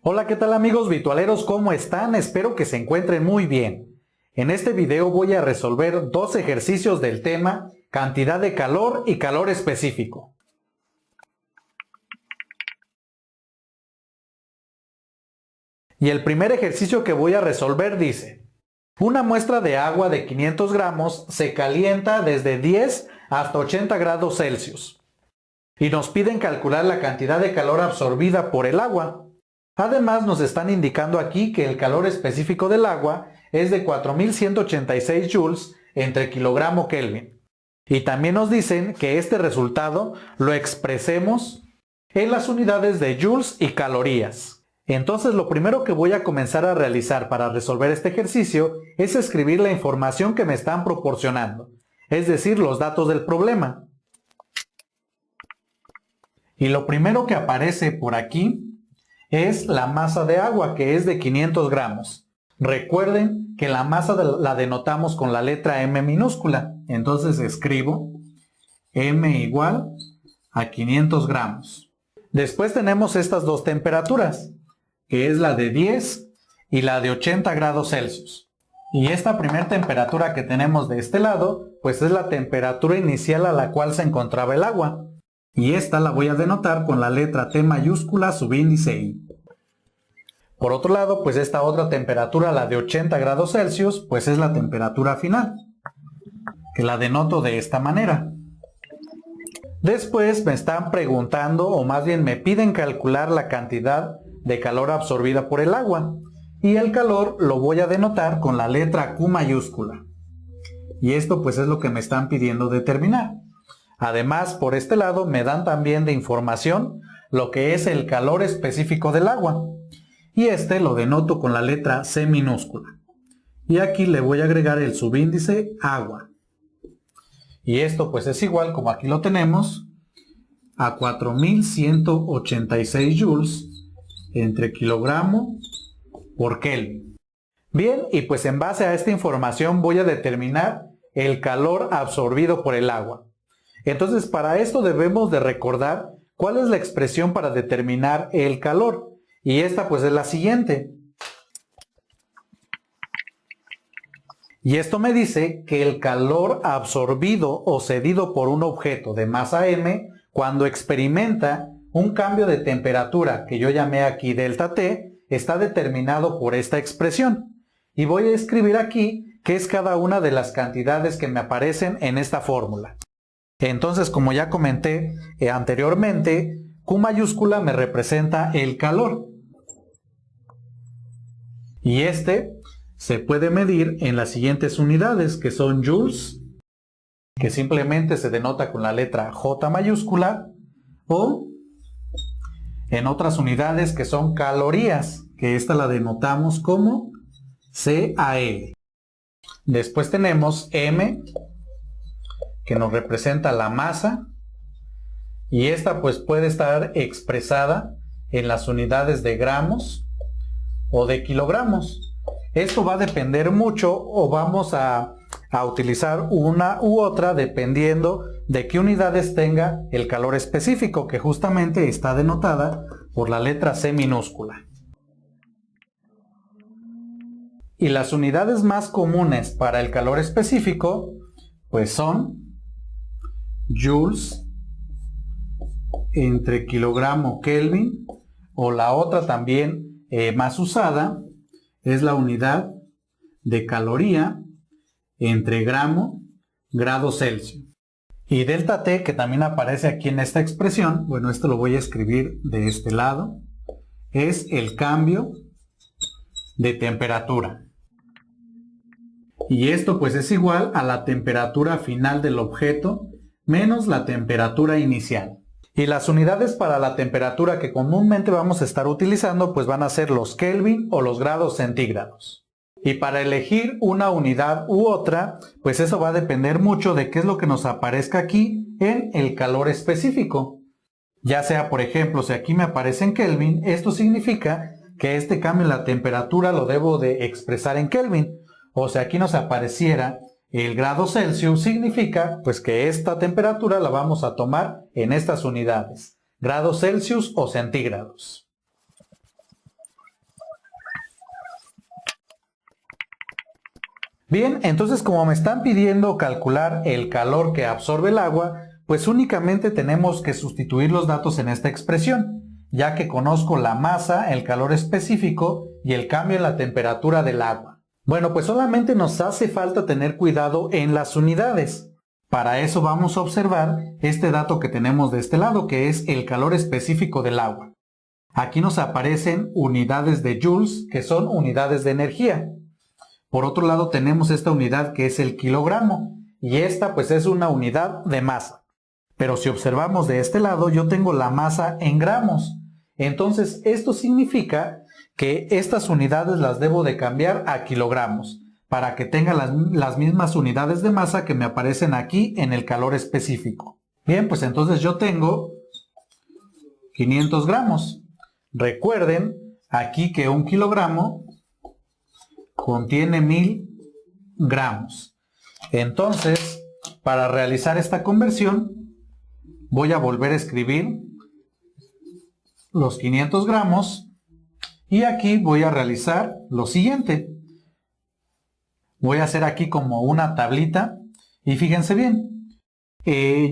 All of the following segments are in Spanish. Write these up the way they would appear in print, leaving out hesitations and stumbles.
Hola, ¿qué tal amigos virtualeros? ¿Cómo están? Espero que se encuentren muy bien. En este video voy a resolver dos ejercicios del tema cantidad de calor y calor específico. Y el primer ejercicio que voy a resolver dice: una muestra de agua de 500 gramos se calienta desde 10 hasta 80 grados Celsius. Y nos piden calcular la cantidad de calor absorbida por el agua. Además nos están indicando aquí que el calor específico del agua es de 4186 joules entre kilogramo Kelvin. Y también nos dicen que este resultado lo expresemos en las unidades de joules y calorías. Entonces lo primero que voy a comenzar a realizar para resolver este ejercicio es escribir la información que me están proporcionando, es decir, los datos del problema. Y lo primero que aparece por aquí es la masa de agua, que es de 500 gramos. Recuerden que la masa la denotamos con la letra M minúscula. Entonces escribo M igual a 500 gramos. Después tenemos estas dos temperaturas, que es la de 10 y la de 80 grados Celsius. Y esta primera temperatura que tenemos de este lado, pues es la temperatura inicial a la cual se encontraba el agua. Y esta la voy a denotar con la letra T mayúscula subíndice I. Por otro lado, pues esta otra temperatura, la de 80 grados Celsius, pues es la temperatura final, que la denoto de esta manera. Después me están preguntando, o más bien me piden calcular la cantidad de calor absorbida por el agua. Y el calor lo voy a denotar con la letra Q mayúscula. Y esto pues es lo que me están pidiendo determinar. Además, por este lado me dan también de información lo que es el calor específico del agua. Y este lo denoto con la letra C minúscula. Y aquí le voy a agregar el subíndice agua. Y esto pues es igual, como aquí lo tenemos, a 4186 joules entre kilogramo por Kelvin. Bien, y pues en base a esta información voy a determinar el calor absorbido por el agua. Entonces, para esto debemos de recordar cuál es la expresión para determinar el calor. Y esta pues es la siguiente. Y esto me dice que el calor absorbido o cedido por un objeto de masa m, cuando experimenta un cambio de temperatura que yo llamé aquí delta T, está determinado por esta expresión. Y voy a escribir aquí qué es cada una de las cantidades que me aparecen en esta fórmula. Entonces, como ya comenté anteriormente, Q mayúscula me representa el calor. Y este se puede medir en las siguientes unidades, que son joules, que simplemente se denota con la letra J mayúscula, o en otras unidades que son calorías, que esta la denotamos como CAL. Después tenemos M, que nos representa la masa, y esta pues puede estar expresada en las unidades de gramos o de kilogramos. Esto va a depender mucho, o vamos a utilizar una u otra dependiendo de qué unidades tenga el calor específico, que justamente está denotada por la letra C minúscula. Y las unidades más comunes para el calor específico pues son joules entre kilogramo Kelvin, o la otra también más usada es la unidad de caloría entre grado Celsius. Y delta T, que también aparece aquí en esta expresión, bueno, esto lo voy a escribir de este lado, es el cambio de temperatura. Y esto pues es igual a la temperatura final del objeto menos la temperatura inicial. Y las unidades para la temperatura que comúnmente vamos a estar utilizando pues van a ser los Kelvin o los grados centígrados. Y para elegir una unidad u otra, pues eso va a depender mucho de qué es lo que nos aparezca aquí en el calor específico. Ya sea, por ejemplo, si aquí me aparece en Kelvin, esto significa que este cambio en la temperatura lo debo de expresar en Kelvin. O si aquí nos apareciera el grado Celsius, significa pues que esta temperatura la vamos a tomar en estas unidades, grados Celsius o centígrados. Bien, entonces como me están pidiendo calcular el calor que absorbe el agua, pues únicamente tenemos que sustituir los datos en esta expresión, ya que conozco la masa, el calor específico y el cambio en la temperatura del agua. Bueno, pues solamente nos hace falta tener cuidado en las unidades. Para eso vamos a observar este dato que tenemos de este lado, que es el calor específico del agua. Aquí nos aparecen unidades de joules, que son unidades de energía. Por otro lado tenemos esta unidad que es el kilogramo, y esta pues es una unidad de masa. Pero si observamos de este lado, yo tengo la masa en gramos. Entonces esto significa que estas unidades las debo de cambiar a kilogramos, para que tenga las mismas unidades de masa que me aparecen aquí en el calor específico. Bien, pues entonces yo tengo 500 gramos. Recuerden aquí que un kilogramo contiene 1000 gramos. Entonces, para realizar esta conversión, voy a volver a escribir los 500 gramos y aquí voy a realizar lo siguiente. Voy a hacer aquí como una tablita y fíjense bien,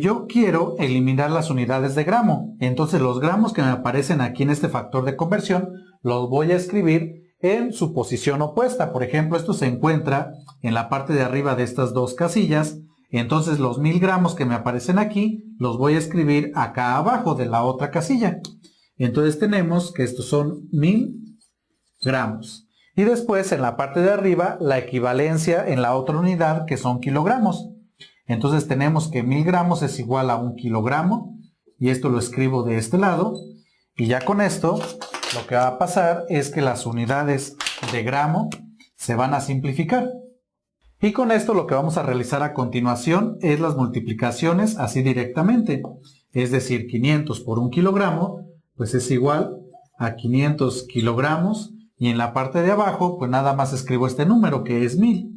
yo quiero eliminar las unidades de gramo, entonces los gramos que me aparecen aquí en este factor de conversión los voy a escribir en su posición opuesta. Por ejemplo, esto se encuentra en la parte de arriba de estas dos casillas, entonces los 1000 gramos que me aparecen aquí los voy a escribir acá abajo de la otra casilla. Entonces tenemos que estos son 1000 gramos. Y después en la parte de arriba la equivalencia en la otra unidad que son kilogramos. Entonces tenemos que 1000 gramos es igual a 1 kilogramo y esto lo escribo de este lado y ya con esto lo que va a pasar es que las unidades de gramo se van a simplificar. Y con esto lo que vamos a realizar a continuación es las multiplicaciones así directamente. Es decir, 500 por 1 kilogramo pues es igual a 500 kilogramos. Y en la parte de abajo, pues nada más escribo este número que es 1000.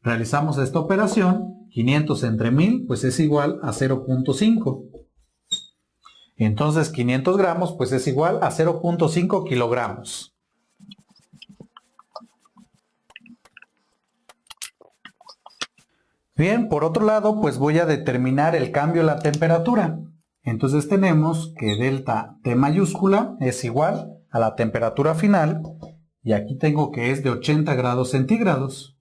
Realizamos esta operación, 500 entre 1000, pues es igual a 0.5. Entonces 500 gramos, pues es igual a 0.5 kilogramos. Bien, por otro lado, pues voy a determinar el cambio en la temperatura. Entonces tenemos que delta T mayúscula es igual a la temperatura final, y aquí tengo que es de 80 grados centígrados,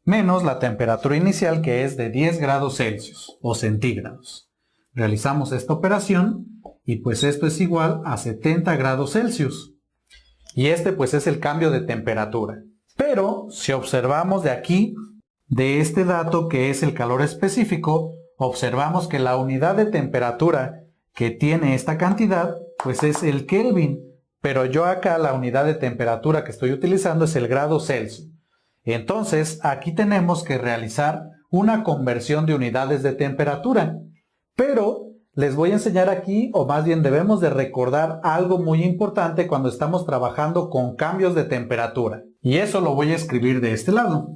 menos la temperatura inicial que es de 10 grados Celsius o centígrados. Realizamos esta operación y pues esto es igual a 70 grados Celsius. Y este pues es el cambio de temperatura. Pero si observamos de aquí, de este dato que es el calor específico, observamos que la unidad de temperatura que tiene esta cantidad pues es el Kelvin. Pero yo acá la unidad de temperatura que estoy utilizando es el grado Celsius. Entonces aquí tenemos que realizar una conversión de unidades de temperatura. Pero les voy a enseñar aquí, o más bien debemos de recordar algo muy importante cuando estamos trabajando con cambios de temperatura. Y eso lo voy a escribir de este lado.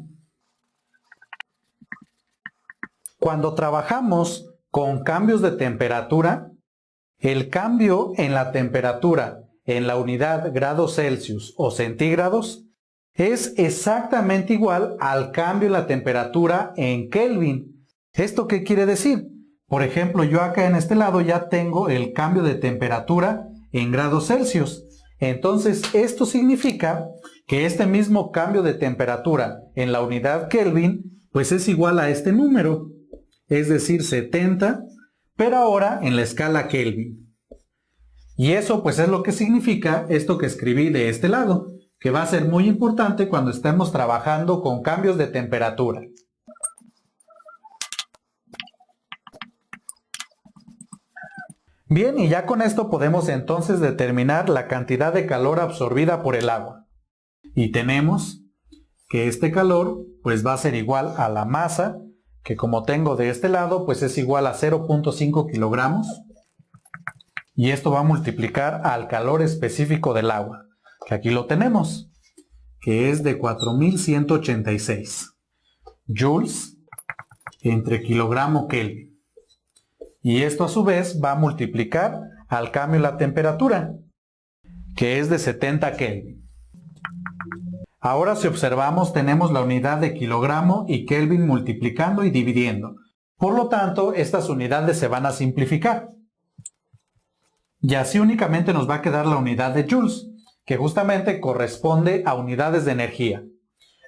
Cuando trabajamos con cambios de temperatura, el cambio en la temperatura en la unidad grados Celsius o centígrados es exactamente igual al cambio en la temperatura en Kelvin. ¿Esto qué quiere decir? Por ejemplo, yo acá en este lado ya tengo el cambio de temperatura en grados Celsius. Entonces, esto significa que este mismo cambio de temperatura en la unidad Kelvin pues es igual a este número, es decir, 70, pero ahora en la escala Kelvin. Y eso pues es lo que significa esto que escribí de este lado, que va a ser muy importante cuando estemos trabajando con cambios de temperatura. Bien, y ya con esto podemos entonces determinar la cantidad de calor absorbida por el agua. Y tenemos que este calor pues va a ser igual a la masa, que como tengo de este lado pues es igual a 0.5 kilogramos. Y esto va a multiplicar al calor específico del agua, que aquí lo tenemos, que es de 4186 joules entre kilogramo Kelvin. Y esto a su vez va a multiplicar al cambio en la temperatura, que es de 70 Kelvin. Ahora si observamos tenemos la unidad de kilogramo y Kelvin multiplicando y dividiendo. Por lo tanto, estas unidades se van a simplificar. Y así únicamente nos va a quedar la unidad de joules, que justamente corresponde a unidades de energía.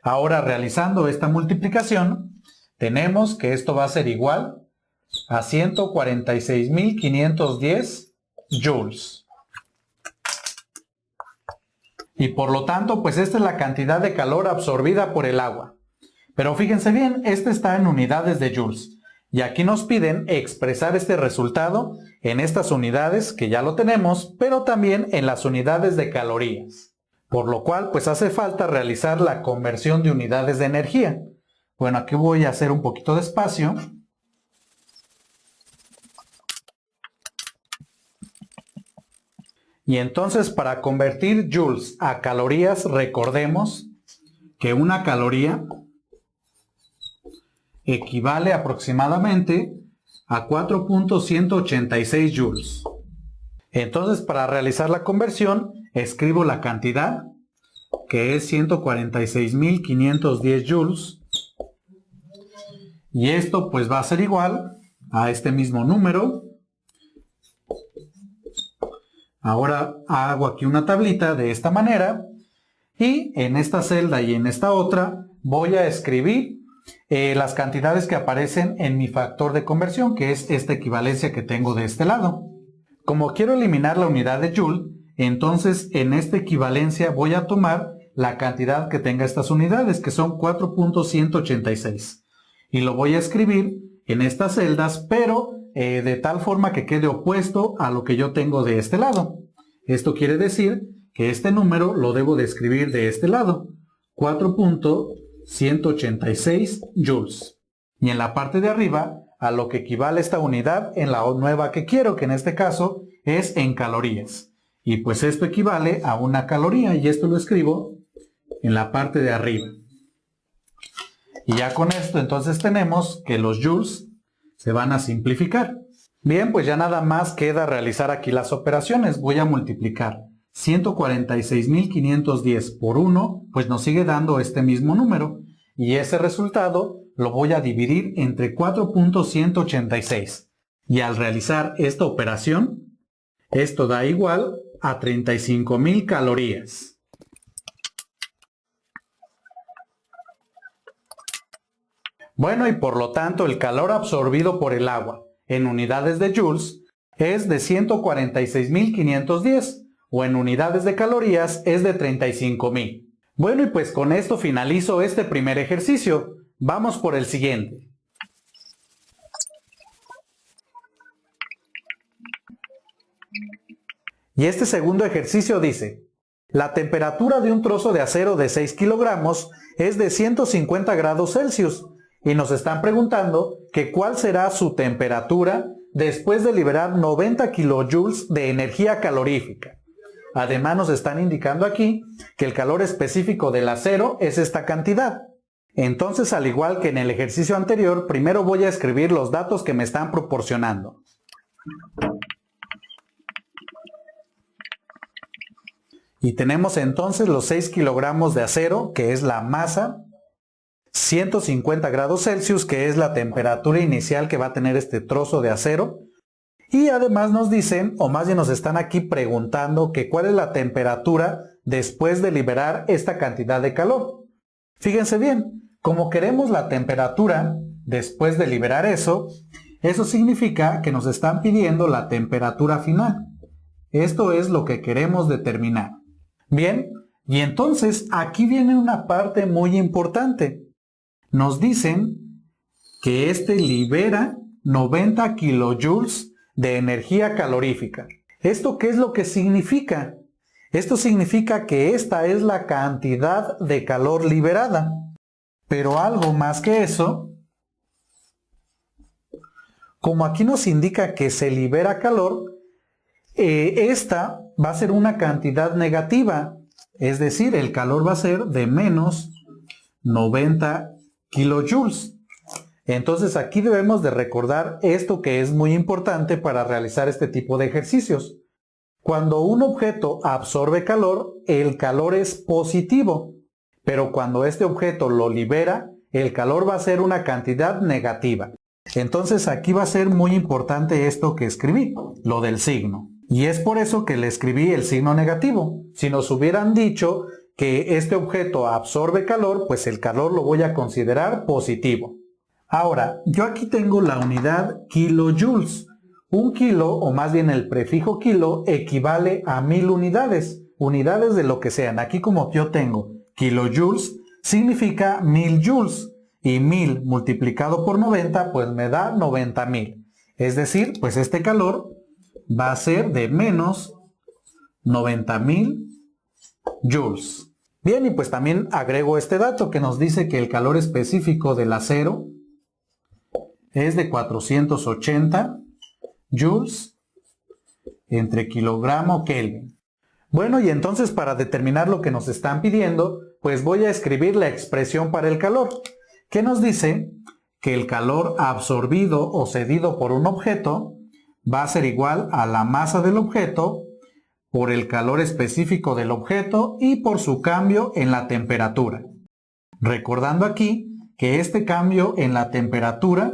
Ahora realizando esta multiplicación, tenemos que esto va a ser igual a 146.510 joules. Y por lo tanto, pues esta es la cantidad de calor absorbida por el agua. Pero fíjense bien, este está en unidades de joules. Y aquí nos piden expresar este resultado en estas unidades, que ya lo tenemos, pero también en las unidades de calorías. Por lo cual, pues hace falta realizar la conversión de unidades de energía. Bueno, aquí voy a hacer un poquito de espacio. Y entonces para convertir joules a calorías, recordemos que una caloría equivale aproximadamente a 4.186 joules. Entonces para realizar la conversión, escribo la cantidad, que es 146.510 joules. Y esto pues va a ser igual a este mismo número. Ahora hago aquí una tablita de esta manera y en esta celda y en esta otra voy a escribir las cantidades que aparecen en mi factor de conversión, que es esta equivalencia que tengo de este lado. Como quiero eliminar la unidad de joule, entonces en esta equivalencia voy a tomar la cantidad que tenga estas unidades, que son 4.186. Y lo voy a escribir en estas celdas, pero de tal forma que quede opuesto a lo que yo tengo de este lado. Esto quiere decir que este número lo debo de escribir de este lado, 4.186 joules. Y en la parte de arriba, a lo que equivale esta unidad en la nueva que quiero, que en este caso es en calorías. Y pues esto equivale a una caloría, y esto lo escribo en la parte de arriba. Y ya con esto entonces tenemos que los joules se van a simplificar. Bien, pues ya nada más queda realizar aquí las operaciones. Voy a multiplicar 146.510 por 1, pues nos sigue dando este mismo número. Y ese resultado lo voy a dividir entre 4.186. Y al realizar esta operación, esto da igual a 35.000 calorías. Bueno, y por lo tanto el calor absorbido por el agua en unidades de joules es de 146.510 o en unidades de calorías es de 35.000. Bueno, y pues con esto finalizo este primer ejercicio. Vamos por el siguiente. Y este segundo ejercicio dice: la temperatura de un trozo de acero de 6 kilogramos es de 150 grados Celsius. Y nos están preguntando que cuál será su temperatura después de liberar 90 kilojoules de energía calorífica. Además nos están indicando aquí que el calor específico del acero es esta cantidad. Entonces, al igual que en el ejercicio anterior, primero voy a escribir los datos que me están proporcionando. Y tenemos entonces los 6 kilogramos de acero, que es la masa, 150 grados Celsius, que es la temperatura inicial que va a tener este trozo de acero. Y además nos dicen, o más bien nos están aquí preguntando, que cuál es la temperatura después de liberar esta cantidad de calor. Fíjense bien, como queremos la temperatura después de liberar eso significa que nos están pidiendo la temperatura final. Esto es lo que queremos determinar. Bien, y entonces aquí viene una parte muy importante. Nos dicen que este libera 90 kilojoules de energía calorífica. ¿Esto qué es lo que significa? Esto significa que esta es la cantidad de calor liberada. Pero algo más que eso, como aquí nos indica que se libera calor, esta va a ser una cantidad negativa. Es decir, el calor va a ser de menos 90 kilojoules. Entonces aquí debemos de recordar esto que es muy importante para realizar este tipo de ejercicios. Cuando un objeto absorbe calor, el calor es positivo, pero cuando este objeto lo libera, el calor va a ser una cantidad negativa. Entonces aquí va a ser muy importante esto que escribí, lo del signo. Y es por eso que le escribí el signo negativo. Si nos hubieran dicho que este objeto absorbe calor, pues el calor lo voy a considerar positivo. Ahora, yo aquí tengo la unidad kilojoules. Un kilo, o más bien el prefijo kilo, equivale a 1000 unidades. Unidades de lo que sean. Aquí como yo tengo kilojoules, significa 1000 joules. Y 1000 multiplicado por 90, pues me da 90.000. Es decir, pues este calor va a ser de menos 90.000 joules. Bien, y pues también agrego este dato que nos dice que el calor específico del acero es de 480 joules entre kilogramo Kelvin. Bueno, y entonces para determinar lo que nos están pidiendo, pues voy a escribir la expresión para el calor, que nos dice que el calor absorbido o cedido por un objeto va a ser igual a la masa del objeto por el calor específico del objeto y por su cambio en la temperatura. Recordando aquí que este cambio en la temperatura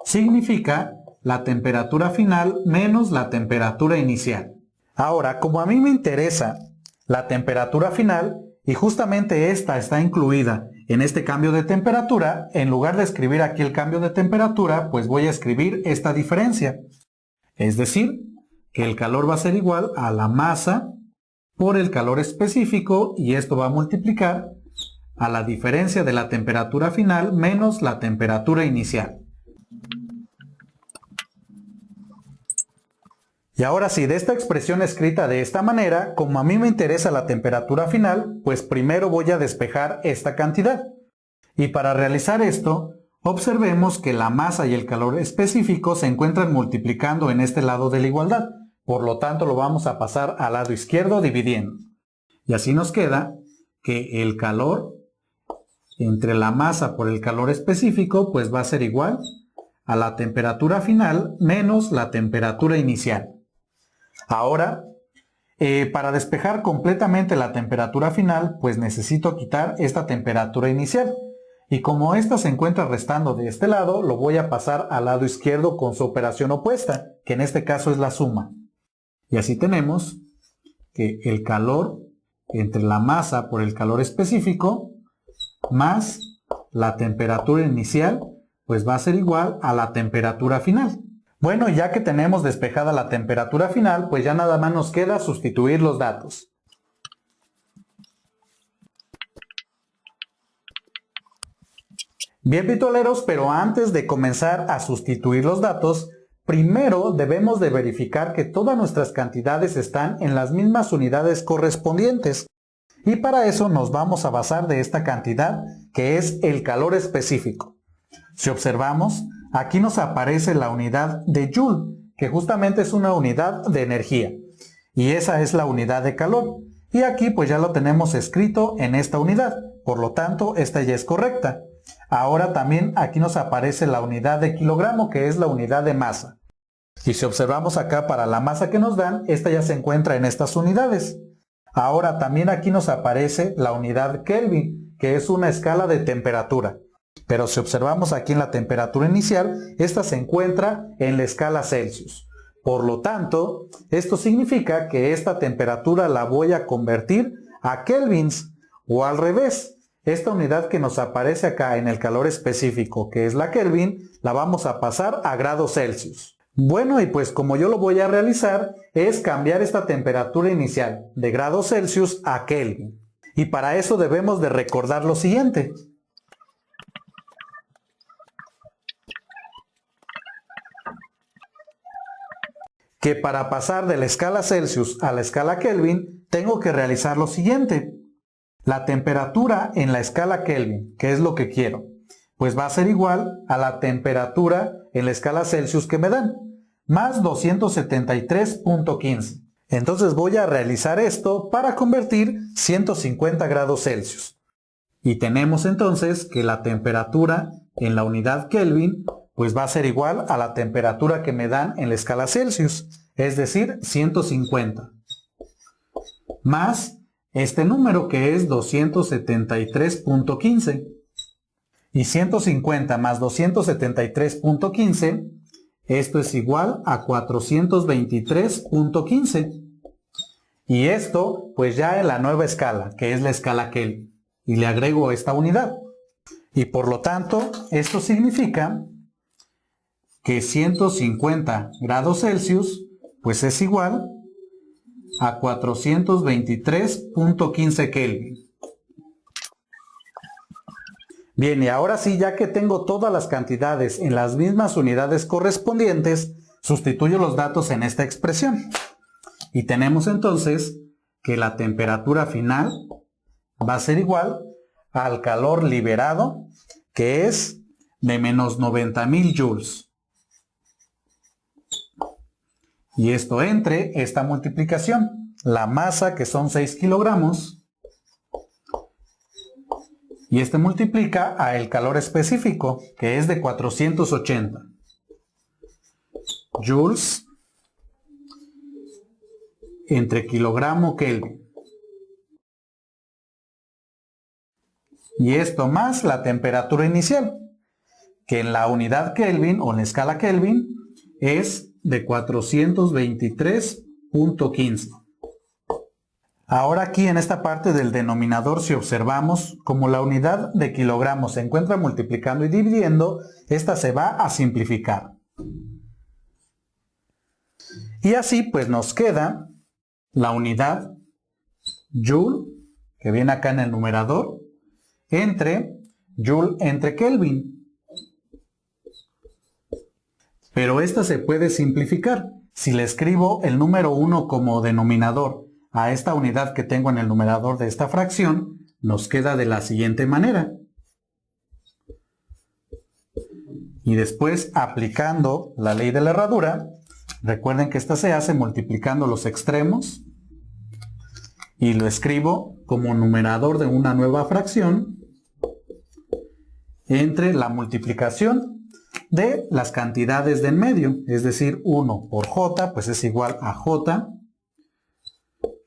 significa la temperatura final menos la temperatura inicial. Ahora, como a mí me interesa la temperatura final y justamente esta está incluida en este cambio de temperatura, en lugar de escribir aquí el cambio de temperatura, pues voy a escribir esta diferencia. Es decir, que el calor va a ser igual a la masa por el calor específico y esto va a multiplicar a la diferencia de la temperatura final menos la temperatura inicial. Y ahora sí, de esta expresión escrita de esta manera, como a mí me interesa la temperatura final, pues primero voy a despejar esta cantidad. Y para realizar esto, observemos que la masa y el calor específico se encuentran multiplicando en este lado de la igualdad. Por lo tanto, lo vamos a pasar al lado izquierdo dividiendo. Y así nos queda que el calor entre la masa por el calor específico, pues va a ser igual a la temperatura final menos la temperatura inicial. Ahora, para despejar completamente la temperatura final, pues necesito quitar esta temperatura inicial. Y como esta se encuentra restando de este lado, lo voy a pasar al lado izquierdo con su operación opuesta, que en este caso es la suma. Y así tenemos que el calor entre la masa por el calor específico más la temperatura inicial, pues va a ser igual a la temperatura final. Bueno, ya que tenemos despejada la temperatura final, pues ya nada más nos queda sustituir los datos. Bien, pitoleros, pero antes de comenzar a sustituir los datos, primero debemos de verificar que todas nuestras cantidades están en las mismas unidades correspondientes. Y para eso nos vamos a basar de esta cantidad, que es el calor específico. Si observamos, aquí nos aparece la unidad de Joule, que justamente es una unidad de energía. Y esa es la unidad de calor. Y aquí pues ya lo tenemos escrito en esta unidad. Por lo tanto, esta ya es correcta. Ahora también aquí nos aparece la unidad de kilogramo, que es la unidad de masa. Y si observamos acá para la masa que nos dan, esta ya se encuentra en estas unidades. Ahora también aquí nos aparece la unidad Kelvin, que es una escala de temperatura. Pero si observamos aquí en la temperatura inicial, esta se encuentra en la escala Celsius. Por lo tanto, esto significa que esta temperatura la voy a convertir a kelvins o al revés. Esta unidad que nos aparece acá en el calor específico, que es la Kelvin, la vamos a pasar a grados Celsius. Bueno, y pues como yo lo voy a realizar, es cambiar esta temperatura inicial de grados Celsius a Kelvin. Y para eso debemos de recordar lo siguiente. Que para pasar de la escala Celsius a la escala Kelvin, tengo que realizar lo siguiente. La temperatura en la escala Kelvin, que es lo que quiero, pues va a ser igual a la temperatura en la escala Celsius que me dan, más 273.15. Entonces voy a realizar esto para convertir 150 grados Celsius. Y tenemos entonces que la temperatura en la unidad Kelvin, pues va a ser igual a la temperatura que me dan en la escala Celsius, es decir, 150. Más este número que es 273.15. Y 150 más 273.15, esto es igual a 423.15. Y esto, pues ya en la nueva escala, que es la escala Kelvin. Y le agrego esta unidad. Y por lo tanto, esto significa que 150 grados Celsius, pues es igual a 423.15 Kelvin. Bien, y ahora sí, ya que tengo todas las cantidades en las mismas unidades correspondientes, sustituyo los datos en esta expresión. Y tenemos entonces que la temperatura final va a ser igual al calor liberado, que es de menos 90.000 joules. Y esto entre esta multiplicación, la masa que son 6 kilogramos, y este multiplica a el calor específico, que es de 480 joules entre kilogramo Kelvin. Y esto más la temperatura inicial, que en la unidad Kelvin o en la escala Kelvin es de 423.15. Ahora aquí en esta parte del denominador, si observamos, como la unidad de kilogramos se encuentra multiplicando y dividiendo, esta se va a simplificar. Y así pues nos queda la unidad joule, que viene acá en el numerador, entre joule entre Kelvin. Pero esta se puede simplificar. Si le escribo el número 1 como denominador a esta unidad que tengo en el numerador de esta fracción, nos queda de la siguiente manera. Y después, aplicando la ley de la herradura, recuerden que esta se hace multiplicando los extremos y lo escribo como numerador de una nueva fracción entre la multiplicación de las cantidades de en medio, es decir, 1 por J, pues es igual a J,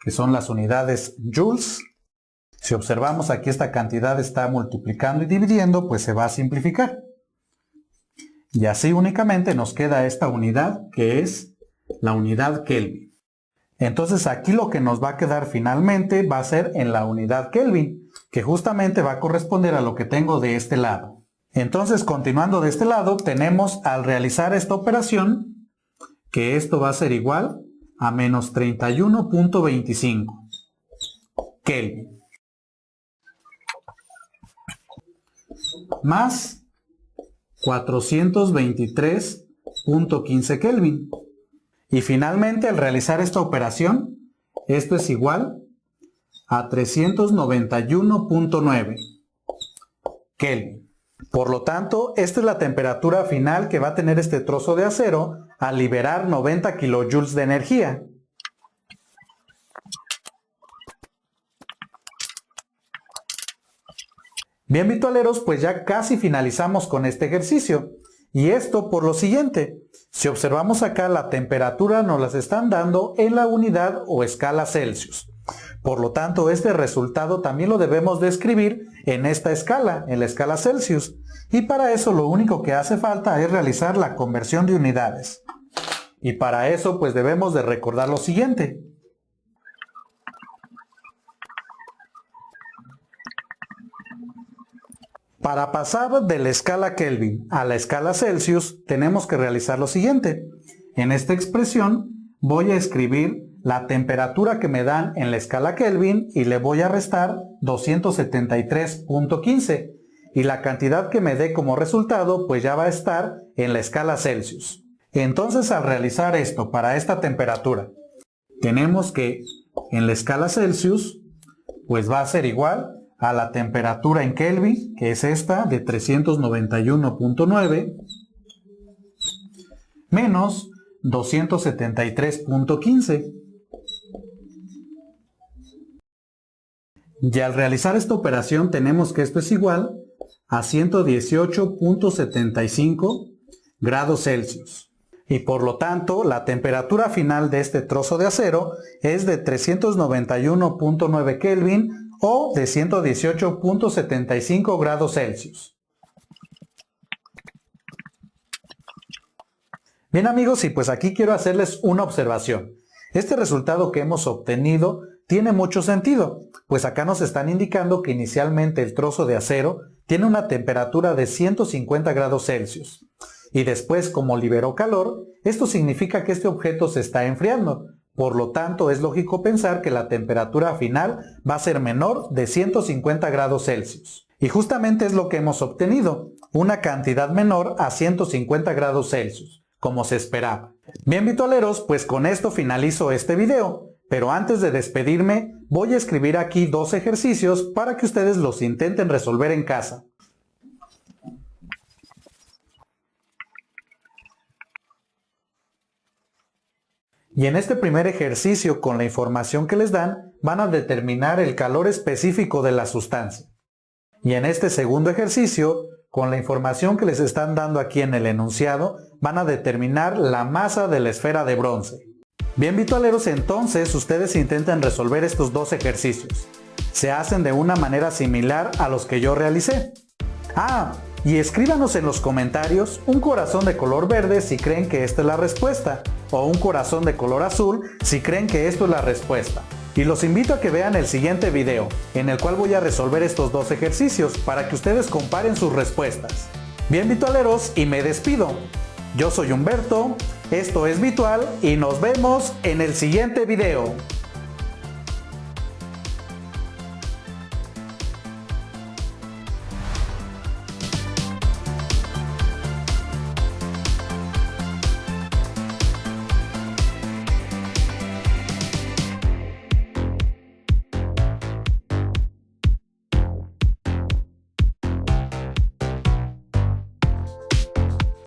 que son las unidades joules. Si observamos aquí esta cantidad está multiplicando y dividiendo, pues se va a simplificar. Y así únicamente nos queda esta unidad que es la unidad Kelvin. Entonces aquí lo que nos va a quedar finalmente va a ser en la unidad Kelvin, que justamente va a corresponder a lo que tengo de este lado. Entonces, continuando de este lado, tenemos al realizar esta operación que esto va a ser igual a menos 31.25 Kelvin más 423.15 Kelvin. Y finalmente, al realizar esta operación, esto es igual a 391.9 Kelvin. Por lo tanto, esta es la temperatura final que va a tener este trozo de acero al liberar 90 kilojoules de energía. Bien, vitualeros, pues ya casi finalizamos con este ejercicio. Y esto por lo siguiente. Si observamos acá, la temperatura nos las están dando en la unidad o escala Celsius. Por lo tanto, este resultado también lo debemos de escribir en esta escala, en la escala Celsius. Y para eso lo único que hace falta es realizar la conversión de unidades. Y para eso pues debemos de recordar lo siguiente. Para pasar de la escala Kelvin a la escala Celsius tenemos que realizar lo siguiente. En esta expresión voy a escribir la temperatura que me dan en la escala Kelvin y le voy a restar 273.15 y la cantidad que me dé como resultado pues ya va a estar en la escala Celsius. Entonces, al realizar esto para esta temperatura, tenemos que en la escala Celsius pues va a ser igual a la temperatura en Kelvin, que es esta de 391.9 menos 273.15. Y al realizar esta operación tenemos que esto es igual a 118.75 grados Celsius. y por lo tanto la temperatura final de este trozo de acero es de 391.9 Kelvin o de 118.75 grados Celsius. Bien amigos, y pues aquí quiero hacerles una observación. Este resultado que hemos obtenido tiene mucho sentido, pues acá nos están indicando que inicialmente el trozo de acero tiene una temperatura de 150 grados Celsius. Y después, como liberó calor, esto significa que este objeto se está enfriando. Por lo tanto, es lógico pensar que la temperatura final va a ser menor de 150 grados Celsius. Y justamente es lo que hemos obtenido, una cantidad menor a 150 grados Celsius, como se esperaba. Bien vitualeros, pues con esto finalizo este video. Pero antes de despedirme, voy a escribir aquí 2 ejercicios para que ustedes los intenten resolver en casa. Y en este primer ejercicio, con la información que les dan, van a determinar el calor específico de la sustancia. Y en este segundo ejercicio, con la información que les están dando aquí en el enunciado, van a determinar la masa de la esfera de bronce. Bien vitualeros, entonces ustedes intentan resolver estos 2 ejercicios. Se hacen de una manera similar a los que yo realicé. Y escríbanos en los comentarios un corazón de color verde si creen que esta es la respuesta, o un corazón de color azul si creen que esto es la respuesta. Y los invito a que vean el siguiente video, en el cual voy a resolver estos 2 ejercicios para que ustedes comparen sus respuestas. Bien vitualeros, y me despido. Yo soy Humberto, esto es Vitual y nos vemos en el siguiente video.